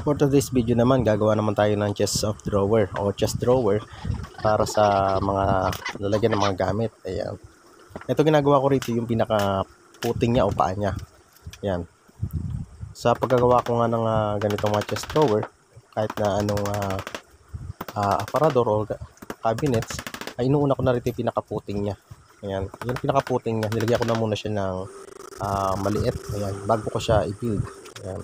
For today's video naman, gagawa naman tayo ng chest of drawer o chest drawer para sa mga lalagyan ng mga gamit. Ayan. Ito ginagawa ko rito yung pinaka puting niya o paa niya. Ayan. Sa paggagawa ko nga ng ganitong mga chest drawer, kahit na anong aparador o cabinets, ay inuuna ko na rito yung pinaka puting niya. Ayan. Yung pinaka puting niya, nilagyan ko na muna siya ng maliit. Ayan. Bago ko siya i-build. Ayan.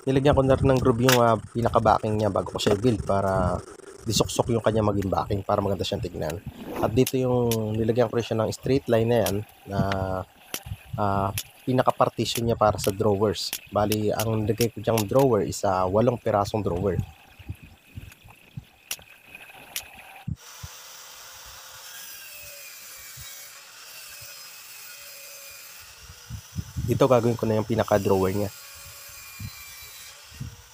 Nilagyan ko na rin ng groove yung pinaka-backing niya bago ko siya i-build para disuksok yung kanya maging backing para maganda siyang tignan. At dito yung nilagyan ko rin siya ng straight line na yan na pinaka-partition niya para sa drawers. Bali, ang nilagay ko diyang drawer is 8 pirasong drawer. Dito gagawin ko na yung pinaka-drawer niya.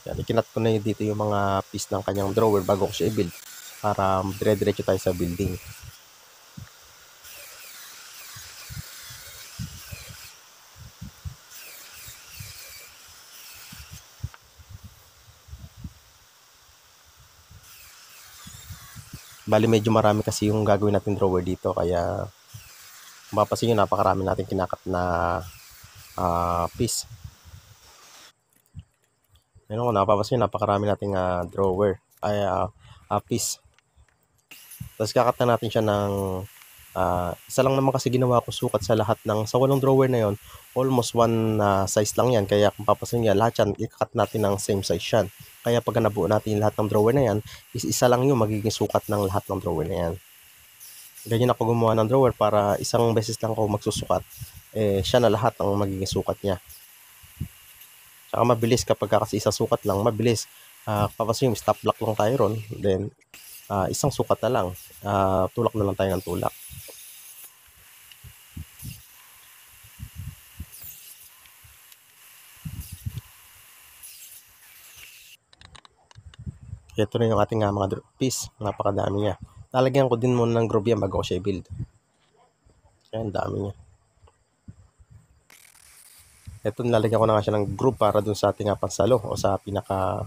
Yan, ikinat ko na yun dito yung mga piece ng kanyang drawer bago ko siya i-build para dire-diretso tayo sa building. Bali medyo marami kasi yung gagawin natin drawer dito kaya mapapansin nyo napakarami natin kinakat na piece. Ayun, kung napapansin nyo napakarami nating drawer ay piece. Tapos kakat na natin siya ng isa lang naman kasi ginawa ko sukat sa lahat ng sa 8 drawer na yon, almost one size lang yan. Kaya kung papasin niya lahat yan, ikakat natin ng same size yan. Kaya pag nabuo natin lahat ng drawer na yan, isa lang yung magiging sukat ng lahat ng drawer na yan. Ganyan ako gumawa ng drawer para isang beses lang ako magsusukat. Siya na lahat ang magiging sukat niya. Saka mabilis kapag kasi isang sukat lang, mabilis. Papasin yung stop block lang tayo ron. Then, isang sukat na lang. Tulak na lang tayo ng tulak. Ito na yung ating mga piece. Napakadami niya. Lalagyan ko din muna ng groove yan bago ko siya i-build. Ayan, dami niya. Ito, nilalagyan ko na nga siya ng groove para dun sa ating pangsalo o sa pinaka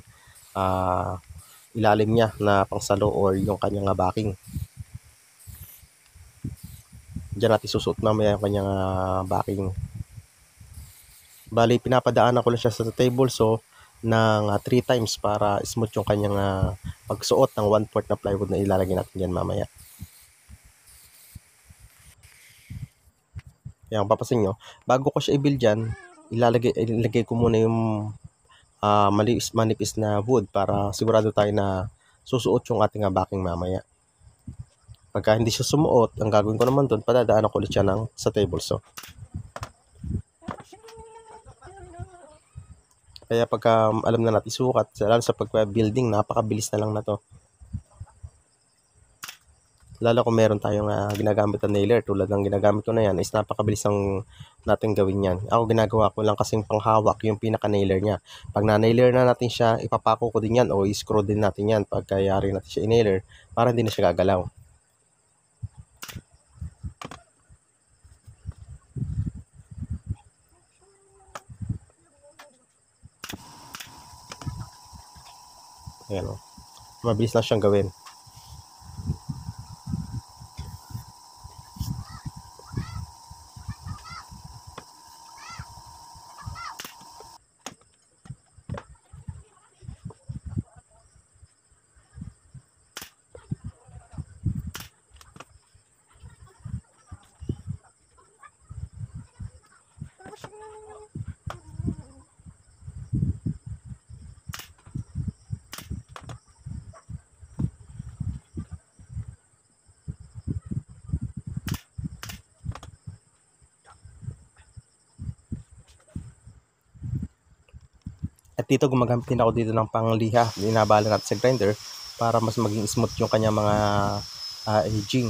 ilalim niya na pangsalo or yung kanyang backing. Diyan natin susuot mamaya yung kanyang backing. Bali, pinapadaanan ko lang siya sa table so ng 3 times para smooth yung kanyang pagsuot ng 1/4 na plywood na ilalagay natin dyan mamaya. Yan, papasin nyo, bago ko siya i-build dyan, ilalagay ko muna yung manipis na wood para sigurado tayo na susuot yung ating backing mamaya. Pagka hindi siya sumuot, ang gagawin ko naman doon, padadaanan ko ulit siya sa table saw. Kaya pagka alam na natin sukat, lalo sa pagka-building, napakabilis na lang na to. Lalo kung meron tayong ginagamit na nailer, tulad ng ginagamit ko na yan, is napakabilis ang natin gawin yan. Ako ginagawa ko lang kasing panghawak yung pinaka-nailer niya. Pag na-nailer na natin siya, ipapako ko din yan o i-screw din natin yan pagka yari natin siya i-nailer para hindi na siya gagalaw. Ayan o. Mabilis lang siyang gawin. At dito gumagamit din ako dito ng pangliha. Binabala natin sa grinder para mas maging smooth yung kanya mga edging.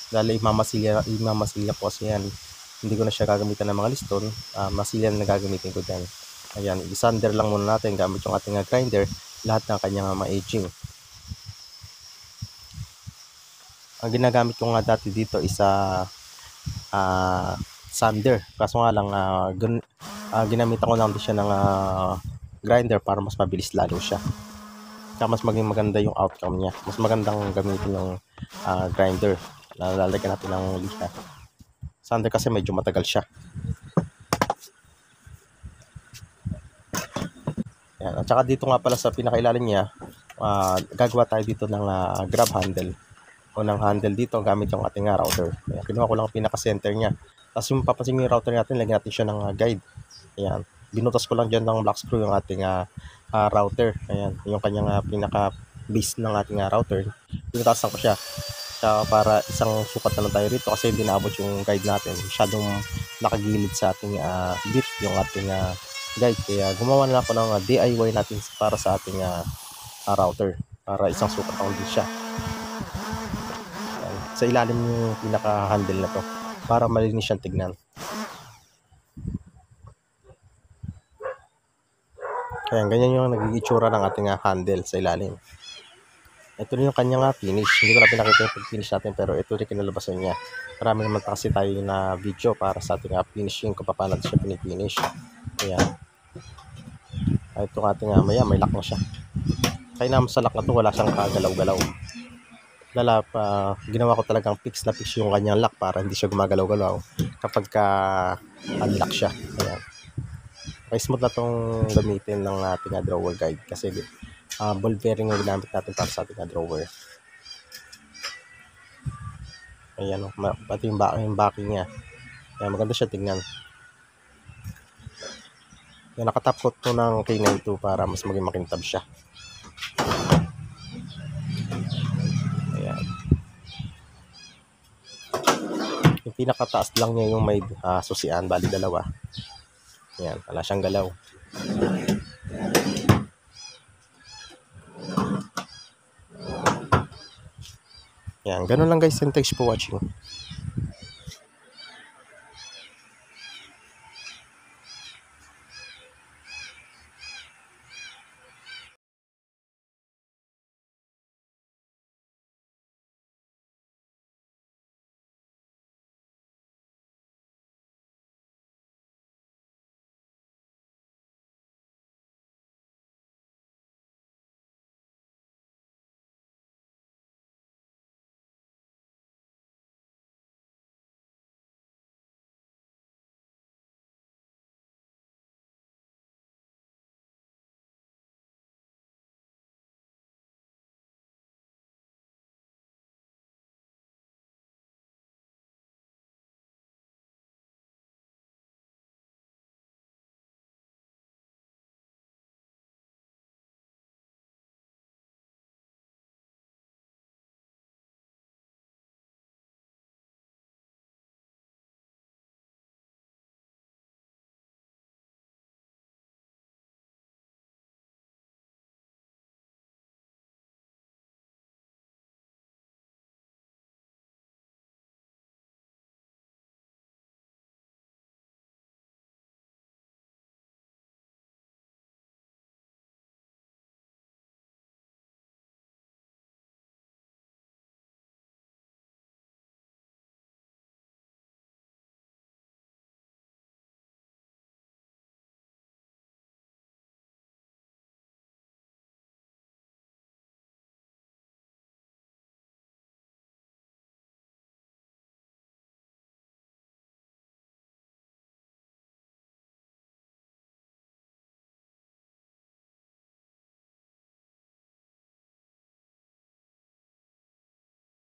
Dahil imamasilya po kasi yan. Hindi ko na siya gagamitan ng mga liston. Masilya na gagamitin ko dyan. Ayan, i-sander lang muna natin gamit yung ating grinder lahat ng kanyang mga edging. Ang ginagamit ko nga dati dito is sander. Kaso nga lang, ginamitan ko lang din siya ng grinder para mas mabilis lalo siya. Kaya mas maging maganda yung outcome niya. Mas magandang gamitin yung grinder. Lalagyan natin ng liha. Sander kasi medyo matagal siya. Yan. At saka dito nga pala sa pinakailalim niya, gagawa tayo dito ng grab handle o ng handle dito gamit yung ating router. Ayan, kinuha ko lang pinaka-center niya. Tapos yung papansin yung router natin, lagyan natin siya ng guide. Ayan. Binutas ko lang dyan ng black screw yung ating router. Ayan. Yung kanyang pinaka-base ng ating router. Binutasan ko siya. Para isang sukat na lang tayo rito kasi hindi naabot yung guide natin. Masyadong nakagilid sa ating bit yung ating guide. Kaya gumawa na ako ng DIY natin para sa ating router. Para isang sukat lang din siya. Sa ilalim yung pinaka-handle na to para malinis siyang tignan. Kaya ganyan yung nagiging itsura ng ating handle sa ilalim. Ito rin yung kanyang finish. Hindi ko na pinakita yung pag-finish natin pero ito rin kinalabasan niya. Marami naman kasi tayo na video para sa ating finishing kung paano natin siya pinifinish. Ayan. Ito ang ating may lock na siya. Kaya naman sa lock na to wala siyang kagalaw-galaw. Ginawa ko talagang fix na fix yung kanyang lock para hindi siya gumagalaw-galaw kapag unlock siya. Ayan. Okay, smooth na itong gamitin ng ating drawer guide kasi ball bearing yung ginamit natin para sa ating drawer. Ayan, pati yung backing niya. Ayan, maganda siya tingnan. Ayan, nakatap coat po ng K92 para mas maging makintab siya. Ayan. Yung pinakataas lang niya yung may susian, bali dalawa. Ayan, wala siyang galaw. Ayan, ganun lang guys, and thanks for watching.